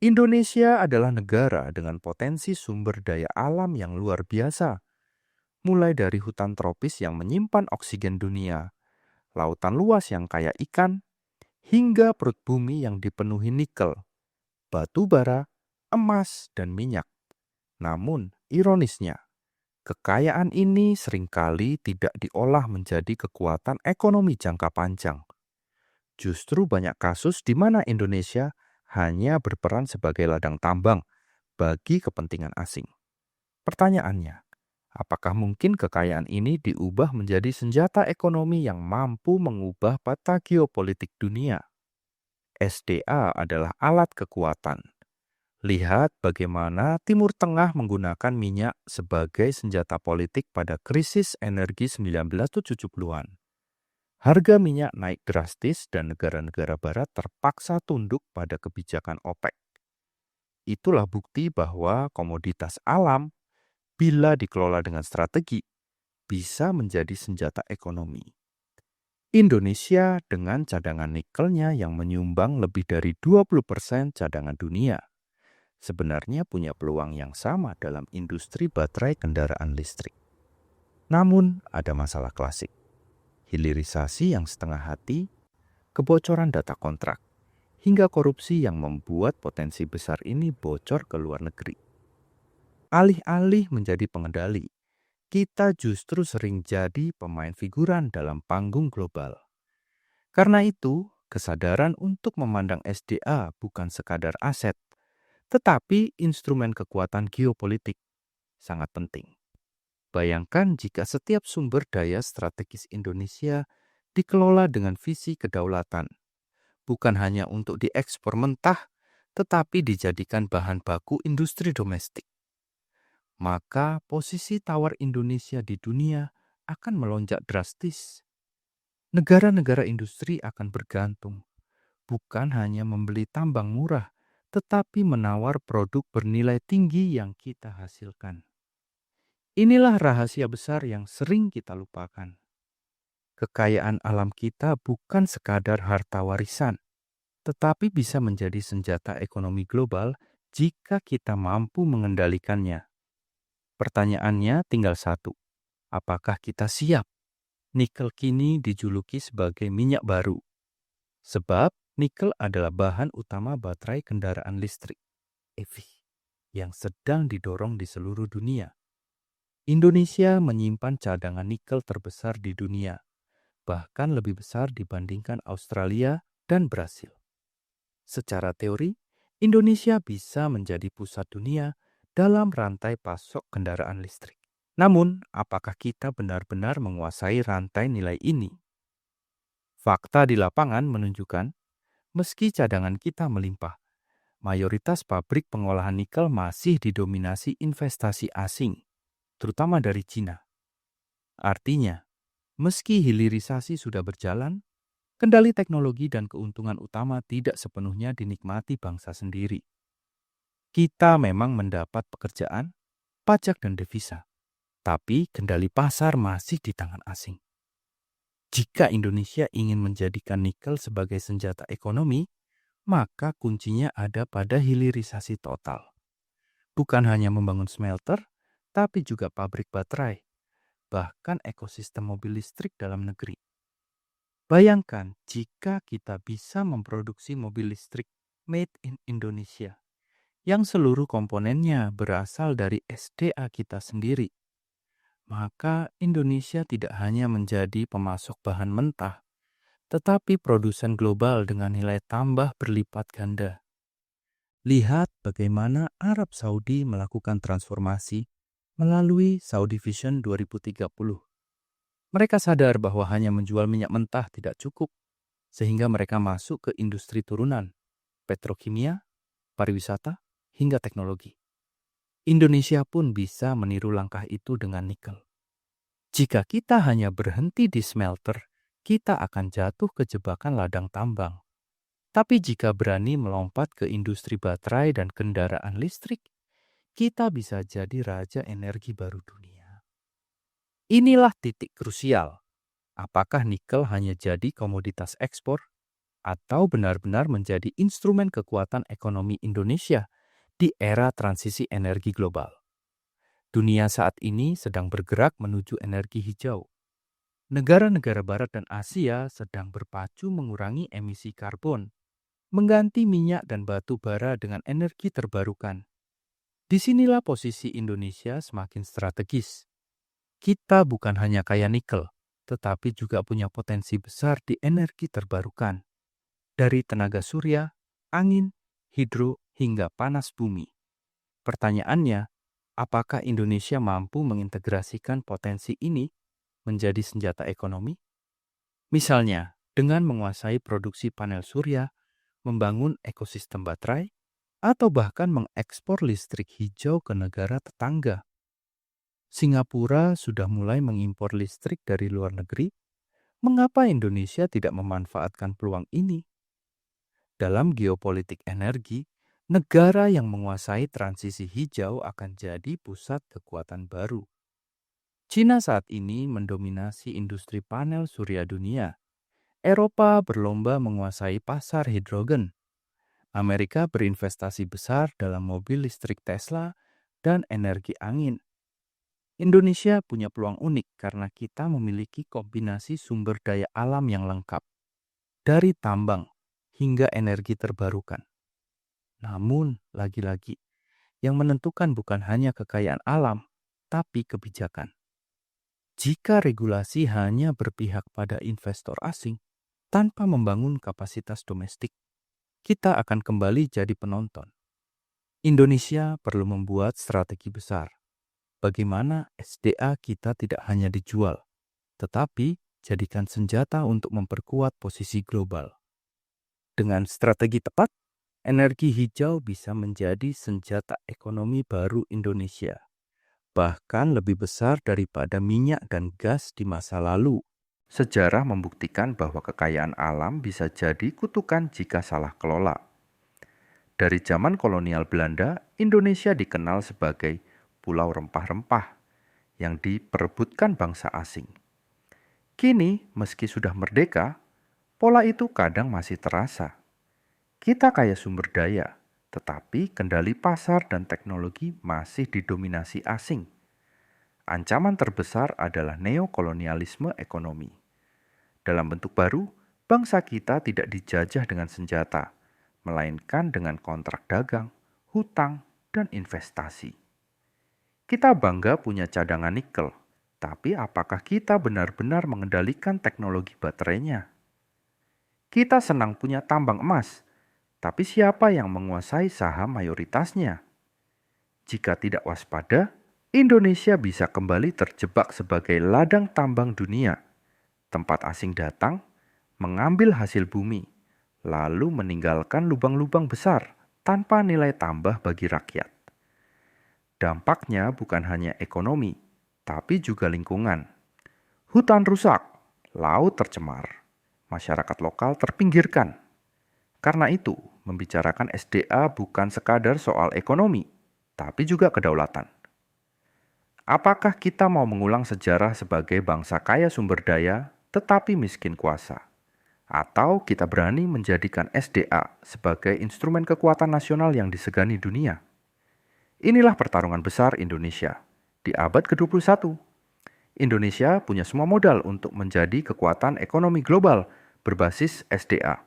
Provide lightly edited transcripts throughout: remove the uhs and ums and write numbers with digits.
Indonesia adalah negara dengan potensi sumber daya alam yang luar biasa, mulai dari hutan tropis yang menyimpan oksigen dunia, lautan luas yang kaya ikan, hingga perut bumi yang dipenuhi nikel, batu bara, emas, dan minyak. Namun, ironisnya, kekayaan ini seringkali tidak diolah menjadi kekuatan ekonomi jangka panjang. Justru banyak kasus di mana Indonesia hanya berperan sebagai ladang tambang bagi kepentingan asing. Pertanyaannya, apakah mungkin kekayaan ini diubah menjadi senjata ekonomi yang mampu mengubah peta geopolitik dunia? SDA adalah alat kekuatan. Lihat bagaimana Timur Tengah menggunakan minyak sebagai senjata politik pada krisis energi 1970-an. Harga minyak naik drastis dan negara-negara barat terpaksa tunduk pada kebijakan OPEC. Itulah bukti bahwa komoditas alam, bila dikelola dengan strategi, bisa menjadi senjata ekonomi. Indonesia dengan cadangan nikelnya yang menyumbang lebih dari 20% cadangan dunia, sebenarnya punya peluang yang sama dalam industri baterai kendaraan listrik. Namun, ada masalah klasik. Hilirisasi yang setengah hati, kebocoran data kontrak, hingga korupsi yang membuat potensi besar ini bocor ke luar negeri. Alih-alih menjadi pengendali, kita justru sering jadi pemain figuran dalam panggung global. Karena itu, kesadaran untuk memandang SDA bukan sekadar aset, tetapi instrumen kekuatan geopolitik sangat penting. Bayangkan jika setiap sumber daya strategis Indonesia dikelola dengan visi kedaulatan, bukan hanya untuk diekspor mentah, tetapi dijadikan bahan baku industri domestik. Maka posisi tawar Indonesia di dunia akan melonjak drastis. Negara-negara industri akan bergantung, bukan hanya membeli tambang murah, tetapi menawar produk bernilai tinggi yang kita hasilkan. Inilah rahasia besar yang sering kita lupakan. Kekayaan alam kita bukan sekadar harta warisan, tetapi bisa menjadi senjata ekonomi global jika kita mampu mengendalikannya. Pertanyaannya tinggal satu, apakah kita siap? Nikel kini dijuluki sebagai minyak baru, sebab nikel adalah bahan utama baterai kendaraan listrik, EV, yang sedang didorong di seluruh dunia. Indonesia menyimpan cadangan nikel terbesar di dunia, bahkan lebih besar dibandingkan Australia dan Brasil. Secara teori, Indonesia bisa menjadi pusat dunia dalam rantai pasok kendaraan listrik. Namun, apakah kita benar-benar menguasai rantai nilai ini? Fakta di lapangan menunjukkan, meski cadangan kita melimpah, mayoritas pabrik pengolahan nikel masih didominasi investasi asing, terutama dari Cina. Artinya, meski hilirisasi sudah berjalan, kendali teknologi dan keuntungan utama tidak sepenuhnya dinikmati bangsa sendiri. Kita memang mendapat pekerjaan, pajak dan devisa, tapi kendali pasar masih di tangan asing. Jika Indonesia ingin menjadikan nikel sebagai senjata ekonomi, maka kuncinya ada pada hilirisasi total. Bukan hanya membangun smelter, tapi juga pabrik baterai, bahkan ekosistem mobil listrik dalam negeri. Bayangkan jika kita bisa memproduksi mobil listrik made in Indonesia, yang seluruh komponennya berasal dari SDA kita sendiri, maka Indonesia tidak hanya menjadi pemasok bahan mentah, tetapi produsen global dengan nilai tambah berlipat ganda. Lihat bagaimana Arab Saudi melakukan transformasi melalui Saudi Vision 2030. Mereka sadar bahwa hanya menjual minyak mentah tidak cukup, sehingga mereka masuk ke industri turunan, petrokimia, pariwisata, hingga teknologi. Indonesia pun bisa meniru langkah itu dengan nikel. Jika kita hanya berhenti di smelter, kita akan jatuh ke jebakan ladang tambang. Tapi jika berani melompat ke industri baterai dan kendaraan listrik, kita bisa jadi raja energi baru dunia. Inilah titik krusial. Apakah nikel hanya jadi komoditas ekspor atau benar-benar menjadi instrumen kekuatan ekonomi Indonesia di era transisi energi global? Dunia saat ini sedang bergerak menuju energi hijau. Negara-negara Barat dan Asia sedang berpacu mengurangi emisi karbon, mengganti minyak dan batu bara dengan energi terbarukan. Disinilah posisi Indonesia semakin strategis. Kita bukan hanya kaya nikel, tetapi juga punya potensi besar di energi terbarukan. Dari tenaga surya, angin, hidro, hingga panas bumi. Pertanyaannya, apakah Indonesia mampu mengintegrasikan potensi ini menjadi senjata ekonomi? Misalnya, dengan menguasai produksi panel surya, membangun ekosistem baterai, atau bahkan mengekspor listrik hijau ke negara tetangga. Singapura sudah mulai mengimpor listrik dari luar negeri. Mengapa Indonesia tidak memanfaatkan peluang ini? Dalam geopolitik energi, negara yang menguasai transisi hijau akan jadi pusat kekuatan baru. China saat ini mendominasi industri panel surya dunia. Eropa berlomba menguasai pasar hidrogen. Amerika berinvestasi besar dalam mobil listrik Tesla dan energi angin. Indonesia punya peluang unik karena kita memiliki kombinasi sumber daya alam yang lengkap, dari tambang hingga energi terbarukan. Namun, lagi-lagi, yang menentukan bukan hanya kekayaan alam, tapi kebijakan. Jika regulasi hanya berpihak pada investor asing tanpa membangun kapasitas domestik, kita akan kembali jadi penonton. Indonesia perlu membuat strategi besar. Bagaimana SDA kita tidak hanya dijual, tetapi jadikan senjata untuk memperkuat posisi global. Dengan strategi tepat, energi hijau bisa menjadi senjata ekonomi baru Indonesia, bahkan lebih besar daripada minyak dan gas di masa lalu. Sejarah membuktikan bahwa kekayaan alam bisa jadi kutukan jika salah kelola. Dari zaman kolonial Belanda, Indonesia dikenal sebagai pulau rempah-rempah yang diperebutkan bangsa asing. Kini, meski sudah merdeka, pola itu kadang masih terasa. Kita kaya sumber daya, tetapi kendali pasar dan teknologi masih didominasi asing. Ancaman terbesar adalah neokolonialisme ekonomi. Dalam bentuk baru, bangsa kita tidak dijajah dengan senjata, melainkan dengan kontrak dagang, hutang, dan investasi. Kita bangga punya cadangan nikel, tapi apakah kita benar-benar mengendalikan teknologi baterainya? Kita senang punya tambang emas, tapi siapa yang menguasai saham mayoritasnya? Jika tidak waspada, Indonesia bisa kembali terjebak sebagai ladang tambang dunia, tempat asing datang, mengambil hasil bumi, lalu meninggalkan lubang-lubang besar tanpa nilai tambah bagi rakyat. Dampaknya bukan hanya ekonomi, tapi juga lingkungan. Hutan rusak, laut tercemar, masyarakat lokal terpinggirkan. Karena itu, membicarakan SDA bukan sekadar soal ekonomi, tapi juga kedaulatan. Apakah kita mau mengulang sejarah sebagai bangsa kaya sumber daya, tetapi miskin kuasa? Atau kita berani menjadikan SDA sebagai instrumen kekuatan nasional yang disegani dunia? Inilah pertarungan besar Indonesia di abad ke-21. Indonesia punya semua modal untuk menjadi kekuatan ekonomi global berbasis SDA.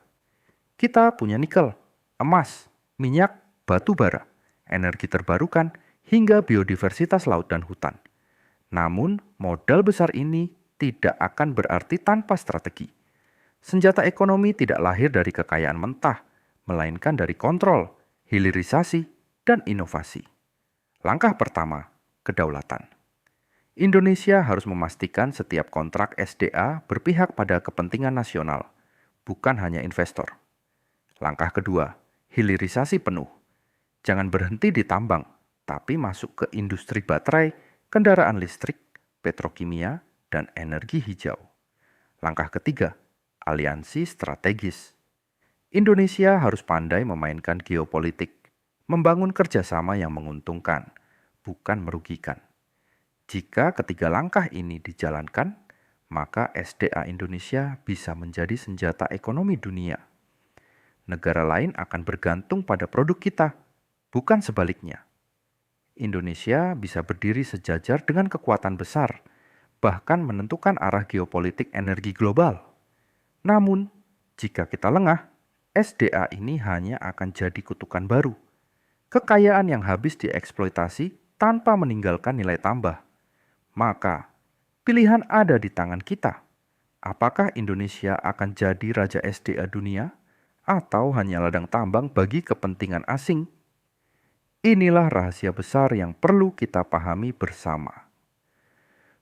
Kita punya nikel, emas, minyak, batu bara, energi terbarukan, hingga biodiversitas laut dan hutan. Namun, modal besar ini tidak akan berarti tanpa strategi. Senjata ekonomi tidak lahir dari kekayaan mentah, melainkan dari kontrol, hilirisasi, dan inovasi. Langkah pertama, kedaulatan. Indonesia harus memastikan setiap kontrak SDA berpihak pada kepentingan nasional, bukan hanya investor. Langkah kedua, hilirisasi penuh. Jangan berhenti di tambang, tapi masuk ke industri baterai, kendaraan listrik, petrokimia, dan energi hijau. Langkah ketiga, aliansi strategis. Indonesia harus pandai memainkan geopolitik, membangun kerjasama yang menguntungkan, bukan merugikan. Jika ketiga langkah ini dijalankan, maka SDA Indonesia bisa menjadi senjata ekonomi dunia. Negara lain akan bergantung pada produk kita, bukan sebaliknya. Indonesia bisa berdiri sejajar dengan kekuatan besar, bahkan menentukan arah geopolitik energi global. Namun, jika kita lengah, SDA ini hanya akan jadi kutukan baru. Kekayaan yang habis dieksploitasi tanpa meninggalkan nilai tambah. Maka, pilihan ada di tangan kita. Apakah Indonesia akan jadi raja SDA dunia atau hanya ladang tambang bagi kepentingan asing? Inilah rahasia besar yang perlu kita pahami bersama.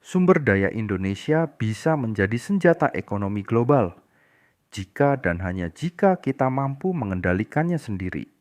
Sumber daya Indonesia bisa menjadi senjata ekonomi global jika dan hanya jika kita mampu mengendalikannya sendiri.